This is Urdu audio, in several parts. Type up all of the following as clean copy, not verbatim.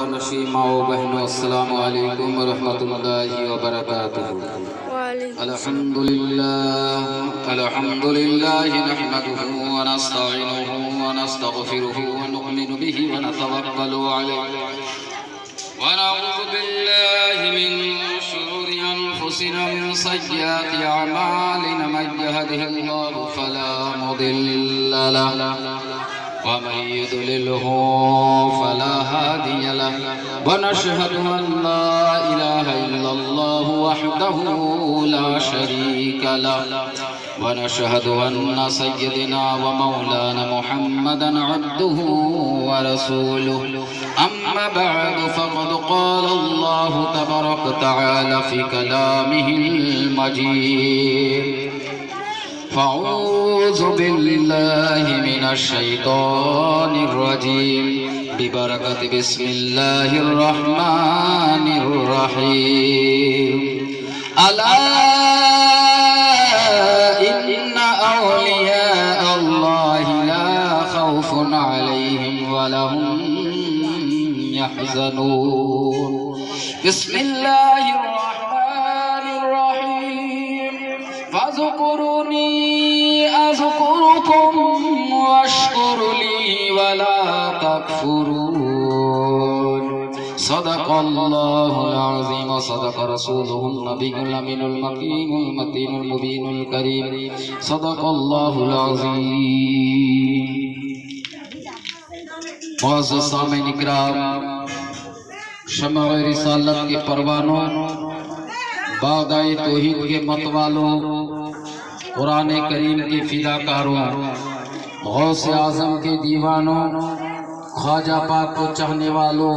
پردہ نشین ماؤ بہنوں، السلام علیکم ورحمۃ اللہ وبرکاتہ۔ الحمد للہ نحمده ونستعینه ونستغفره ونؤمن به ونتوکل علیہ ونعوذ باللہ من شرور انفسنا من سیئات اعمالنا من يهده الله فلا مضل له ومن يضلله فلا هادي له ونشهد أن لا إله إلا الله وحده لا شريك له ونشهد أن سيدنا ومولانا محمدا عبده ورسوله أما بعد فقد قال الله تبارك وتعالى في كلامه المجيد فأعوذ بالله من الشيطان الرجيم ببركة بسم الله الرحمن الرحيم ألا إن أولياء الله لا خوف عليهم ولا هم يحزنون بسم الله الرحمن الرحيم فاذكروني أذكركم واشكروا لي ولا تكفرون صدق الله العظيم وصدق رسوله النبي الأمين المكين المتين المبين الكريم صدق الله العظيم۔ معزز سامعین اکرام، شمع رسالت کے پروانوں، باغائے توحید کے متوالوں، قرآن کریم کے فداکاروں، غوث اعظم کے دیوانوں، خواجہ پاک کو چاہنے والوں،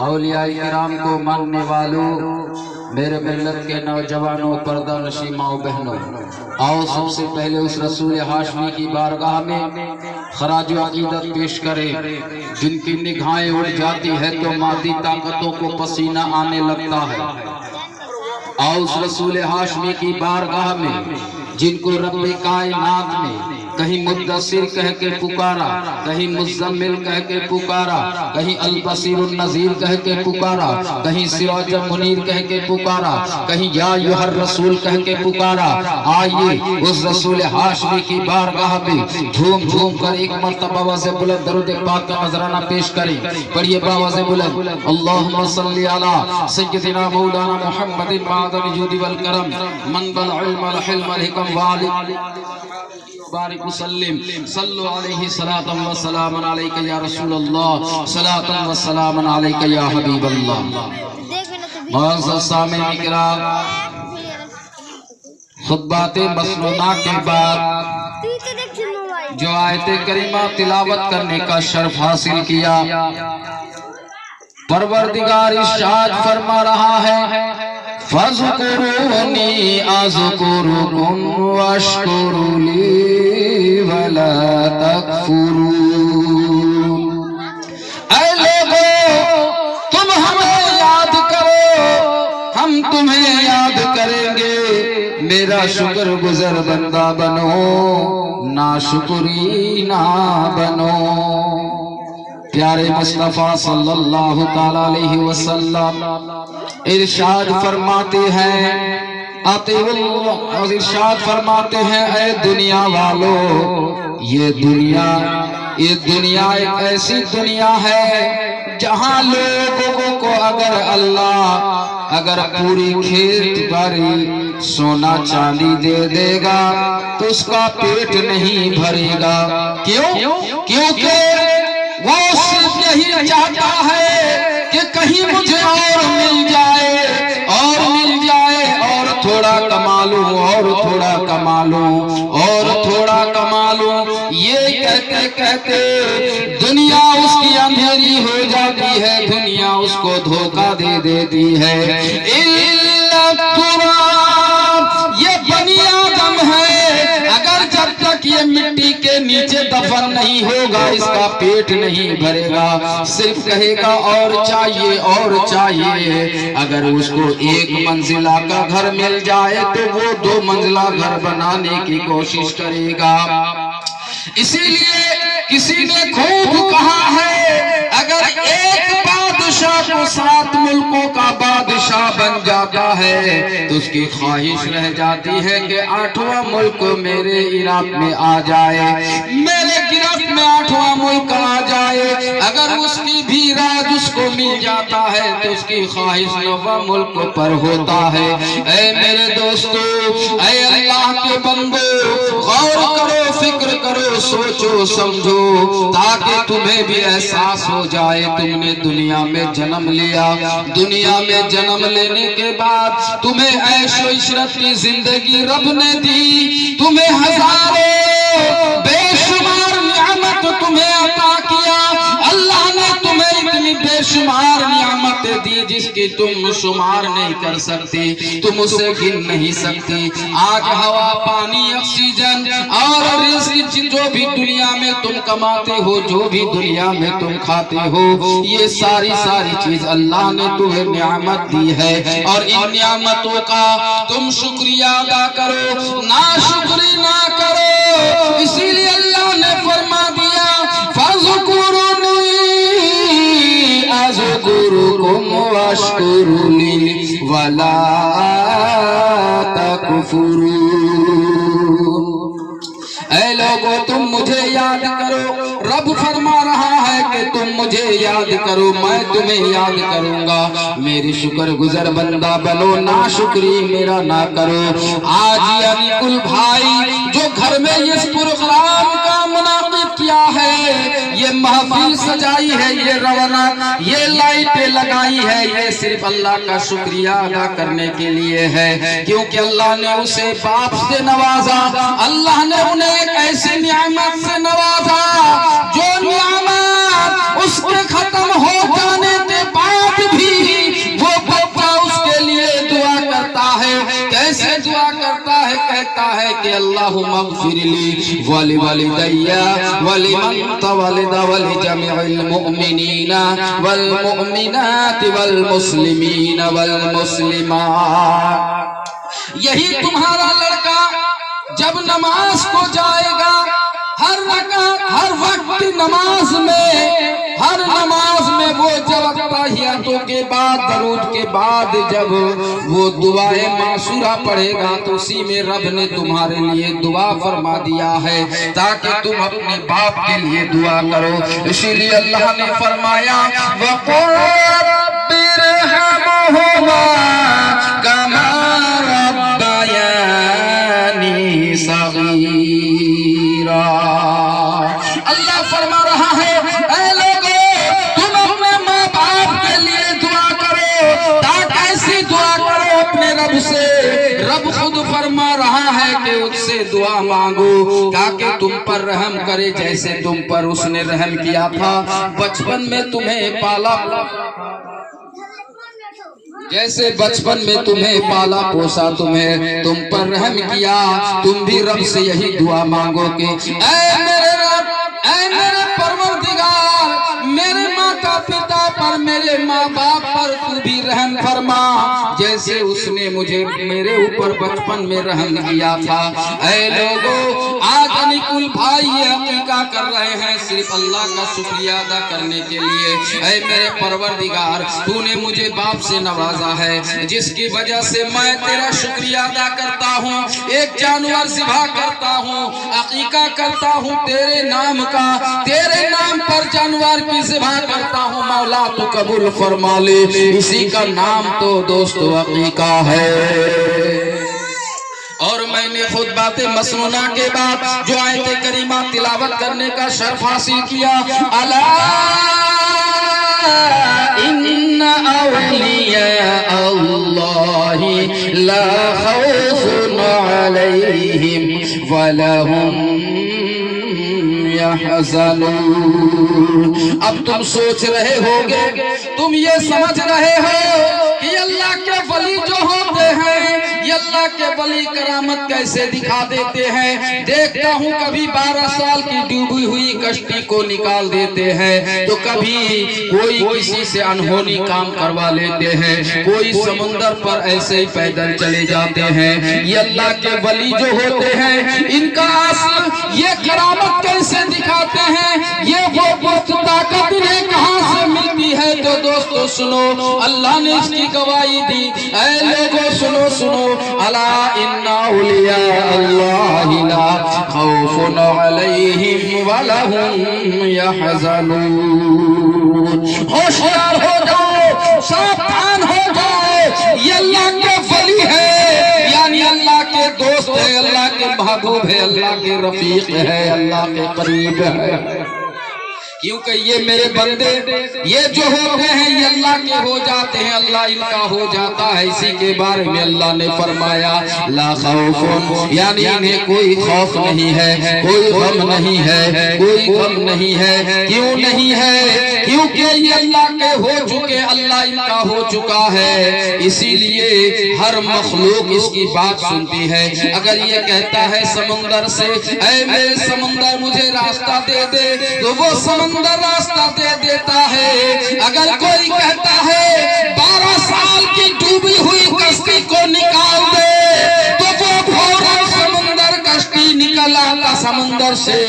اولیاء کرام کو ماننے والوں، میرے ملت کے نوجوانوں، پردہ نشین ماؤں بہنوں، آؤ سب سے پہلے اس رسول ہاشمی کی بارگاہ میں خراج عقیدت پیش کریں۔ جن کی نگاہیں اڑ جاتی ہے تو مادی طاقتوں کو پسینہ آنے لگتا ہے۔ آؤ اس رسول ہاشمی کی بارگاہ میں جن کو رب کائنات نے کہیں مدثر کہہ کے پکارا، کہیں مزمل کہہ کے پکارا، کہیں البصیر النذیر کہہ کے پکارا، کہیں سراج منیر کہہ کے پکارا، کہیں یا ایھا الرسول کہہ کے پکارا۔ آئیے اس رسول ہاشمی کی بارگاہ میں جھوم جھوم کر ایک مرتبہ باواز بلند درود پاک کا نذرانہ پیش کریں۔ پڑھیے باواز بلند، اللہم صلی علی سیدنا مولانا محمد معدن الجود والکرم منبع العلم والحلم والحکم وعلی بارک وسلم صلو علیہ صلاۃ و سلام علیک یا رسول اللہ، صلاۃ و سلام علیک یا حبیب اللہ۔ معزز سامعین اکرام، خطبات مسنونہ کے بعد جو آیت کریمہ تلاوت کرنے کا شرف حاصل کیا، پروردگار ارشاد فرما رہا ہے فَاذْكُرُونِي أَذْكُرُكُمْ وَاشْكُرُوا لِي وَلَا تَكْفُرُونَ۔ اے لوگو، تم ہمیں یاد کرو، ہم تمہیں یاد کریں گے۔ میرا شکر گزر بندہ بنو، ناشکری نہ بنو۔ پیارے مصطفیٰ صلی اللہ تعالیٰ علیہ وسلم ارشاد فرماتے ہیں، ارشاد فرماتے ہیں اے دنیا والو، یہ دنیا ایک ایسی دنیا ہے جہاں لوگوں کو اگر پوری کھیت باڑی سونا چاندی دے دے گا تو اس کا پیٹ نہیں بھرے گا۔ کیونکہ وہ صرف یہی چاہتا ہے کہ کہیں مجھے اور مل جائے اور تھوڑا کما لوں اور تھوڑا کما لوں اور تھوڑا کما لوں۔ یہ کہتے کہتے دنیا اس کی اندھیری ہو جاتی ہے، دنیا اس کو دھوکہ دے دیتی ہے۔ یہ بنی آدم ہے، اگر جب تک یہ مٹی کے نیچے دفن نہیں ہوگا اس کا پیٹ نہیں بھرے گا، صرف کہے گا اور چاہیے اور چاہیے۔ اگر اس کو ایک منزلہ کا گھر مل جائے تو وہ 2 منزلہ گھر بنانے کی کوشش کرے گا۔ اسی لیے کسی نے خوب کہا ہے، اگر ایک بادشاہ کو 7 ملکوں کا بادشاہ بن جاتا ہے تو اس کی خواہش رہ جاتی ہے کہ 8واں ملک میرے عراق میں آ جائے، میرے گرفت میں 8واں ملک آ جائے۔ اگر اس کی بھی راج اس کو مل جاتا ہے تو اس کی خواہش 9واں ملک پر ہوتا ہے۔ اے میرے دوستو، اے اللہ کے بندو، غور کرو، فکر کرو، سوچو سمجھو، تاکہ تمہیں بھی احساس ہو جائے تم نے دنیا میں جنم لیا، دنیا میں جنم لینے کے بعد تمہیں عیش و عشرت کی زندگی رب نے دی، تمہیں ہزاروں بے شمار نعمت تمہیں عطا کیا، اللہ نے تمہیں اتنی بے شمار نعمتیں دی جس کی تم شمار نہیں کر سکتی، تم اسے گن نہیں سکتی۔ آگ، ہوا، پانی، آکسیجن اور رزق جو بھی دنیا میں تم کماتے ہو، جو بھی دنیا میں تم کھاتے ہو، یہ ساری چیز اللہ نے تمہیں نعمت دی ہے، اور ان نعمتوں کا تم شکریہ ادا کرو، ناشکری نہ کرو۔ اسی لیے اللہ نے فرما دیا فَاذْكُرُونِي أَذْكُرُكُمْ وَاشْكُرُوا لِي وَلَا تَكْفُرُونَ۔ اے لوگو، تم مجھے یاد کرو، رب فرما رہا ہے کہ تم مجھے یاد کرو، میں تمہیں یاد کروں گا، میری شکر گزر بندہ بنو، ناشکری میرا نہ کرو۔ آج یعنی کل بھائی جو گھر میں اس پروگرام کا منعقد کیا ہے، یہ محفل سجائی ہے، یہ رونق، یہ لائٹیں لگائی ہے، یہ صرف اللہ کا شکریہ ادا کرنے کے لیے ہے، کیونکہ اللہ نے اسے باپ سے نوازا، اللہ نے انہیں ایک ایسی نعمت سے نوازا جو نعمت اس کے ختم ہو جانے کے بعد بھی وہ بچہ اس کے لیے دعا کرتا ہے۔ کیسے دعا کرتا ہے؟ کہتا ہے کہ اللہم اغفر لی ولوالدی ولمن تولد ولجميع المؤمنین والمؤمنات والمسلمین والمسلمات۔ یہی تمہارا لڑکا جب نماز کو جائے گا، ہر رکعت، ہر وقت نماز میں، ہر نماز میں وہ جب تحیاتوں کے بعد، درود کے بعد جب وہ دعائے معصورہ پڑھے گا تو اسی میں رب نے تمہارے لیے دعا فرما دیا ہے تاکہ تم اپنے باپ کے لیے دعا کرو۔ اسی لیے اللہ نے فرمایا وَقُلْ رَبِّ ارْحَمْهُمَا كَمَا رَبَّيَانِي صَغِيرًا۔ اللہ فرما رہا ہے اے لوگو، تم اپنے ماں باپ کے لیے دعا کرو، تاکہ ایسی دعا کرو اپنے رب سے، رب خود فرما رہا ہے کہ اس سے دعا مانگو تاکہ تم پر رحم کرے جیسے تم پر اس نے رحم کیا تھا، بچپن میں تمہیں پالا، جیسے بچپن میں تمہیں پالا پوسا، تمہیں تم پر رحم کیا، تم بھی رب سے یہی دعا مانگو کہ اے میرے رب، اے میرے پروردگار، میرے ماتا پتا پر، میرے ماں باپ پر تو بھی رحم فرما جیسے اس نے مجھے میرے اوپر بچپن میں رحم کیا تھا۔ اے لوگو، آج نکل بھائی یہ عقیقہ کر رہے ہیں صرف اللہ کا شکریہ ادا کرنے کے لیے۔ اے میرے پروردگار، تو نے مجھے باپ سے نوازا ہے جس کی وجہ سے میں تیرا شکریہ ادا کرتا ہوں، ایک جانور ذبح کرتا ہوں، عقیقہ کرتا ہوں تیرے نام کا، تیرے نام پر جانور کی ذبح کرتا ہوں، مولا تو قبول فرما لے۔ اسی کا نام تو دوستو عقیقہ ہے۔ اور میں نے خطبات مسنونہ کے بعد جو آیت کریمہ تلاوت کرنے کا شرف حاصل کیا، الا ان اولیاء اللہ لا خوف علیہم ولا هم اب تم سوچ رہے ہوگے، تم یہ سمجھ رہے ہو کہ اللہ کے ولی جو ہوتے ہیں، یہ اللہ اللہ کے ولی کرامت کیسے دکھا دیتے ہیں. دیکھتا ہوں کبھی 12 سال کی ڈوبی ہوئی کشتی کو نکال دیتے ہیں تو کبھی کوئی کسی سے انہونی کام کروا لیتے ہیں, کوئی سمندر پر ایسے ہی پیدل چلے جاتے ہیں. یہ اللہ کے ولی جو ہوتے ہیں ان کا اصل یہ کرامت کیسے دکھاتے ہیں, یہ وہ طاقت انہیں کہاں سے ملتی ہے. تو دوستو سنو, اللہ نے اس کی گواہی دی. اے لوگوں سنو سنو, الا ان اولیاء اللہ لا خوف علیہم ولا هم یحزنون. ہوشیار ہو جاؤ, ساودھان ہو جاؤ, یہ اللہ کے ولی ہے, یعنی اللہ کے دوست ہے, اللہ کے محبوب ہے, اللہ کے رفیق ہے, اللہ کے قریب ہے. کیونکہ یہ میرے بندے یہ جو ہوتے ہیں یہ اللہ کے ہو جاتے ہیں, اللہ ان کا ہو جاتا ہے. اسی کے بارے میں اللہ نے فرمایا لا خوف, یعنی انہیں کوئی خوف نہیں ہے, کوئی غم نہیں ہے, کوئی غم نہیں ہے. کیوں نہیں ہے؟ کیونکہ یہ اللہ کے ہو چکے, اللہ ان کا ہو چکا ہے. اسی لیے ہر مخلوق اس کی بات سنتی ہے. اگر یہ کہتا ہے سمندر سے اے میرے سمندر مجھے راستہ دے دے, تو وہ سمندر راستہ دے دیتا ہے. اگر کوئی کہتا ہے 12 سال کی ڈوبی ہوئی کشتی کو نکال دے, تو وہ فوراً سمندر کشتی نکل آتا سمندر سے,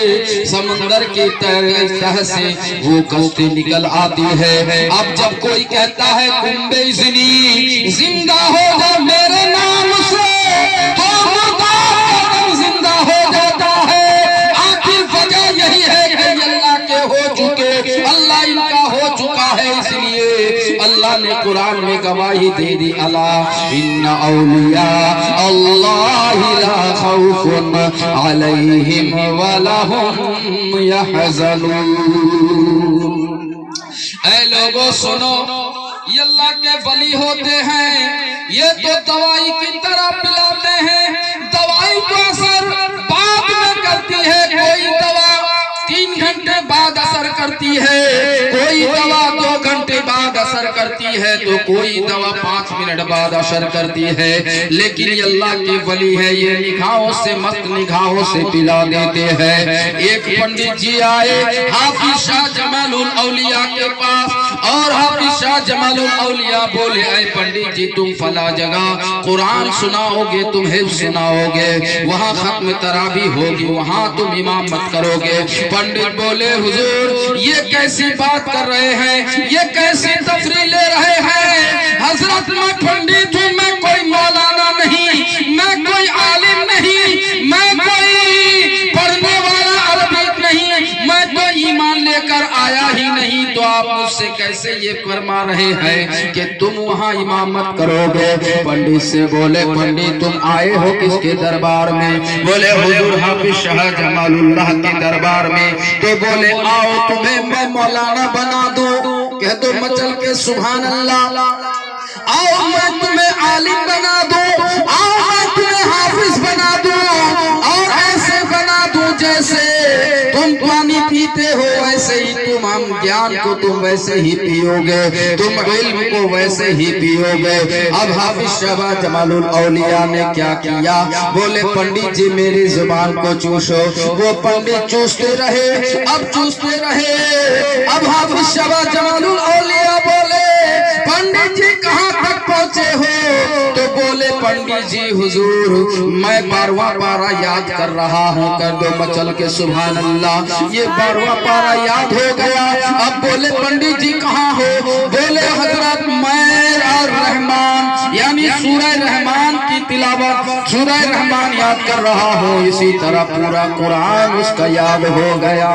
سمندر کی تہ سے وہ کشتی نکل آتی ہے. اب جب کوئی کہتا ہے کنبے زنی زندہ ہو جا میرے نام سے, تو مردار زندہ ہو جاتا ہے. آخر وجہ یہی ہے کہ اللہ کے ہو چکے, اللہ ان کا ہو چکا ہے. اس لیے اللہ نے قرآن میں گواہی دے دی الا ان اولیاء اللہ لا خوف علیہم ولا هم یحزنون. اے لوگوں سنو, یہ اللہ کے ولی ہوتے ہیں, یہ تو دوائی کی طرح پلاتے ہیں. دوائی کو اثر بعد میں کرتی ہے, کوئی دوا 3 گھنٹے بعد اثر کرتی ہے, کوئی دوا 2 گھنٹے بعد اثر کرتی ہے, تو کوئی دوا 5 منٹ بعد اثر کرتی ہے. لیکن یہ اللہ کی ولی ہے, یہ نگاہوں سے مست نگاہوں سے پلا دیتے ہیں. ایک پنڈت جی آئے حافظ شاہ جمال الاولیاء کے پاس, اور حافظ شاہ جمال الاولیاء بولے اے پنڈت جی تم فلاں جگہ قرآن سناؤ گے, تم حفظ سناؤ گے, وہاں ختم تراویح ہوگی, وہاں تم امامت کرو گے. پنڈت بولے حضور یہ کیسی بات کر رہے ہیں, یہ کیسی تفریح لے رہے ہیں. حضرت میں پنڈت ہوں, میں کوئی مولانا نہیں, میں کوئی عالم نہیں, میں کوئی پڑھنے والا عربی نہیں, میں تو ایمان لے کر آیا ہی نہیں. تو آپ مجھ سے کیسے یہ فرما رہے ہیں کہ تم وہاں امامت کرو گے؟ پنڈت سے بولے پنڈت تم آئے ہو کس کے دربار میں؟ بولے حضور حافظ شاہ جمال اللہ کے دربار میں. تو بولے آؤ تمہیں میں مولانا بنا دوں, کہہ دو مچل کے سبحان اللہ. آؤ میں تمہیں عالم بنا دوں, آؤ میں تمہیں حافظ بنا دوں, اور ایسے بنا دوں جیسے تم پانی پیتے ہو ویسے ہی تم ہم گیان کو تم ویسے ہی پیو گے, تم علم کو ویسے ہی پیو گے. اب حافظ شاہ جمال الاولیاء نے کیا کیا؟ بولے پنڈت جی میری زبان کو چوسو. وہ پنڈت چوستے رہے, اب چوستے رہے. اب حافظ شاہ جمال الاولیاء بولے پنڈت جی کہاں تک پہنچے ہو؟ تو بولے پنڈت جی حضور میں 12واں پارہ یاد کر رہا ہوں. کر دو مچل کے سبحان اللہ. یہ 12واں پارہ یاد ہو گیا. اب بولے پنڈت جی کہاں ہو؟ بولے حضرت میں اور رحمان یعنی سورہ رحمان کی تلاوت, سورہ رحمان یاد کر رہا ہوں. اسی طرح پورا قرآن اس کا یاد ہو گیا.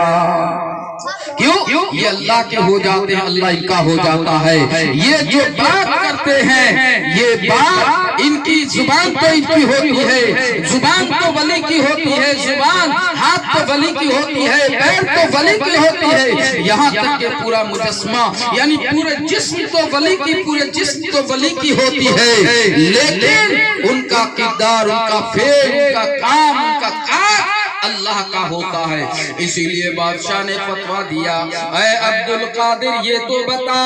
کیوں؟ یہ اللہ کے ہو جاتے ہیں, اللہ ان کا ہو جاتا ہے. یہ جو بات کرتے ہیں یہ بات ان کی زبان تو ان کی ہوتی ہے, زبان تو ولی کی ہوتی ہے, زبان ہاتھ تو ولی کی ہوتی ہے, پیر تو ولی کی ہوتی ہے, یہاں تک کہ پورا مجسمہ یعنی پورے جسم تو ولی کی, پورے جسم تو ولی کی ہوتی ہے. لیکن ان کا کردار, ان کا فعل, ان کا کام, ان کا کار اللہ کا ہوتا ہے۔ اسی لیے بادشاہ نے فتویٰ دیا، اے عبد القادر یہ تو بتا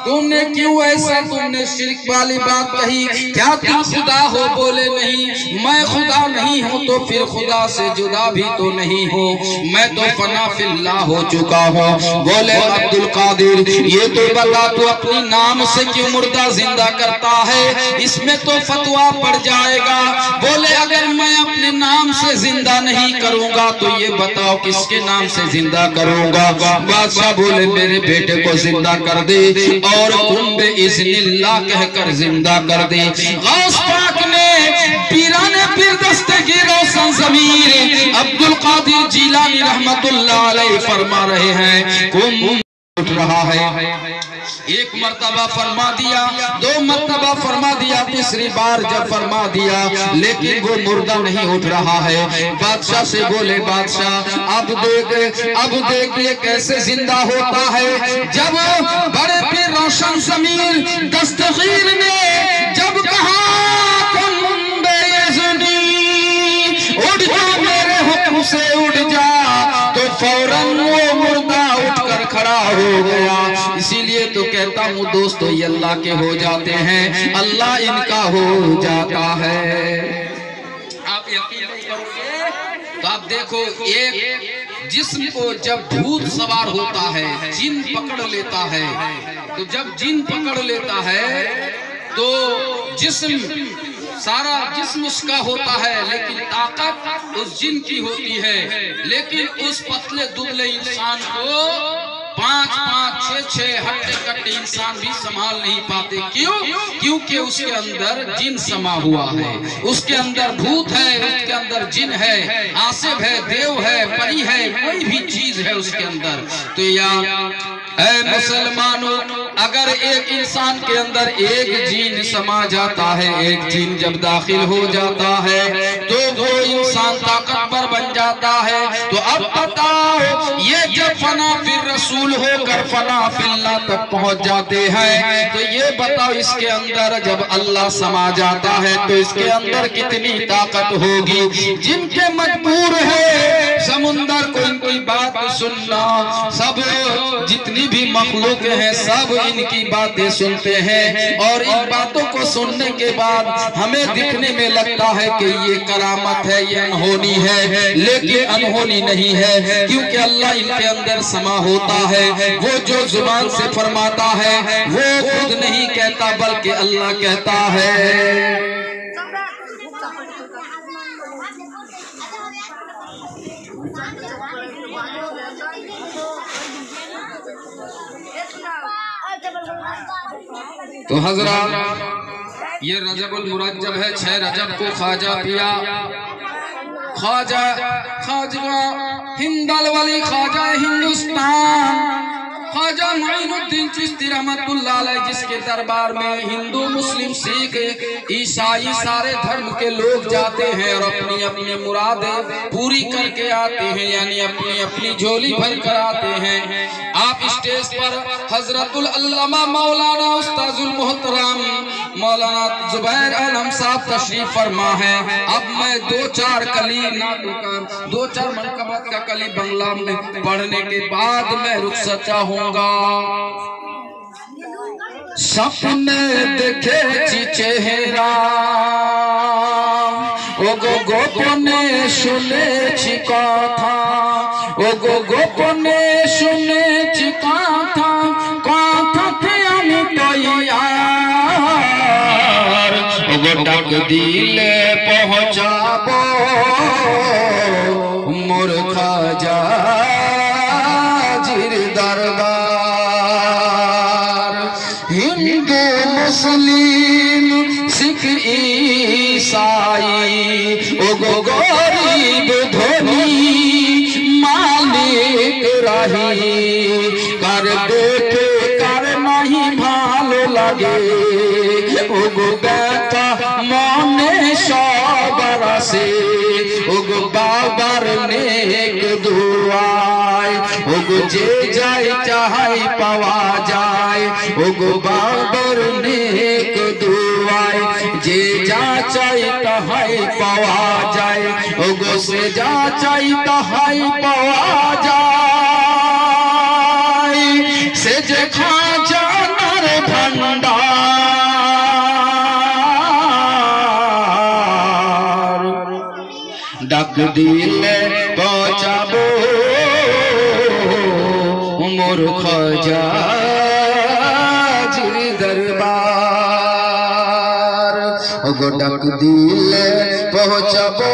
تم نے کیوں ایسا تم نے شرک والی بات کہی، کیا تم خدا ہو؟ بولے نہیں، میں خدا نہیں ہوں تو پھر خدا سے جدا بھی تو نہیں ہوں، میں تو فنا فی اللہ ہو چکا ہوں۔ بولے عبد القادر یہ تو بتا تو اپنی نام سے کیوں مردہ زندہ کرتا ہے، اس میں تو فتویٰ پڑ جائے گا۔ بولے اگر میں اپنے نام سے زندہ نہیں کروں گا تو یہ بتاؤ کس کے نام سے زندہ کروں گا؟ بادشاہ بولے میرے بیٹے کو زندہ کر دے اور قم بِإِذْنِ اللہ کہہ کر زندہ کر دے۔ غوث پاک نے پیران پیر دستگی روشن ضمیر عبد القادر جیلانی رحمت اللہ علیہ فرما رہے ہیں قم اٹھ رہا ہے۔ ایک مرتبہ فرما دیا، دو مرتبہ فرما دیا، تیسری بار جب فرما دیا لیکن وہ مردہ نہیں اٹھ رہا ہے۔ بادشاہ سے بولے بادشاہ اب دیکھ یہ کیسے زندہ ہوتا ہے۔ جب بڑے پیر روشن ضمیر دستگیر نے جب کہا قم بِإِذْنِ اٹھ جا میرے حکم سے اٹھ جا، تو فوراً وہ مردہ اٹھ کر کھڑا ہو گیا۔ اسی لیے تو کہتا ہوں دوستو یہ اللہ کے ہو جاتے ہیں، اللہ ان کا ہو جاتا ہے۔ آپ یقین نہیں کرو گے تو آپ دیکھو ایک جسم کو جب بھوت سوار ہوتا ہے، جن پکڑ لیتا ہے، تو جب جن پکڑ لیتا ہے تو جسم سارا جسم اس کا ہوتا ہے لیکن طاقت اس جن کی ہوتی ہے، لیکن اس پتلے دبلے انسان کو 5-5 6 ہٹے کٹے انسان بھی سنبھال نہیں پاتے۔ کیوں؟ کیونکہ اس کے اندر جن سما ہوا ہے، اس کے اندر بھوت ہے، اس کے اندر جن ہے، آصف ہے، دیو ہے، پری ہے، کوئی بھی چیز ہے اس کے اندر۔ تو یا اے مسلمانوں اگر ایک انسان کے اندر ایک جین سما جاتا ہے، ایک جین جب داخل ہو جاتا ہے تو وہ انسان طاقتور بن جاتا ہے۔ تو اب بتاؤ یہ جب فنا فی الرسول ہو کر فنا فی اللہ تک پہنچ جاتے ہیں تو یہ بتاؤ اس کے اندر جب اللہ سما جاتا ہے تو اس کے اندر کتنی طاقت ہوگی۔ جن کے مجبور ہے سمندر کو ان کی بات سننا، سب جتنی بھی مخلوق ہیں سب ان کی باتیں سنتے ہیں، اور ان باتوں کو سننے کے بعد ہمیں دکھنے میں لگتا ہے کہ یہ کرامت ہے، یہ انہونی ہے، لیکن انہونی نہیں ہے، کیونکہ اللہ ان کے اندر سما ہوتا ہے۔ وہ جو زبان سے فرماتا ہے وہ خود نہیں کہتا بلکہ اللہ کہتا ہے۔ تو حضرات یہ رجب المرجب ہے، 6 رجب کو خواجہ پیا، خواجہ ہندل والی خواجہ ہندوستان خواجہ معین الدین چشتی رحمت اللہ علیہ، جس کے دربار میں ہندو مسلم سکھ عیسائی سارے دھرم کے لوگ جاتے ہیں اور اپنی اپنی مرادیں پوری کر کے آتے ہیں، یعنی اپنی اپنی جھولی بھر کر آتے ہیں۔ آپ اسٹیج پر حضرت العلامہ مولانا استاذ المحترم مولانا زبیر عالم صاحب تشریف فرما ہے۔ اب میں 2-4 کلی نعتوں کا 2-4 منقبت کا کلی بنگلہ میں پڑھنے کے بعد میں رخصت چاہوں گا۔ سپنے دیکھے چی چہرہ او گو গোপনে শুনেছি কথা, ও গো গোপনে শুনেছি কথা, কথাতে আমি তৈয়ার, ও গো ডাক দিলে পৌঁছাবো মোর খাজাজির দরবার। হিন্দু মুসলিম শিখ ঈসাই, ও গো গরিব ধনী মালিক রাহি, কার দেখে কার নাহি ভালো লাগে, ও গো ব্যথা মনে সবার আসে, ও গো বাবার নেক দুয়ায়, ও গো যে যাই চাহাই পাওয়া যায়, ও গো বাবার নেক দুয়ায়, যে যা চাই তাহাই পাওয়া যায়, ও গো সে যা চাই তাহাই পাওয়া যায় সে যে খাজানার ভান্ডার ডাক দিলে পৌঁছাবো মোর খাজাজির দরবার গো ডাক দিলে পৌঁছাবো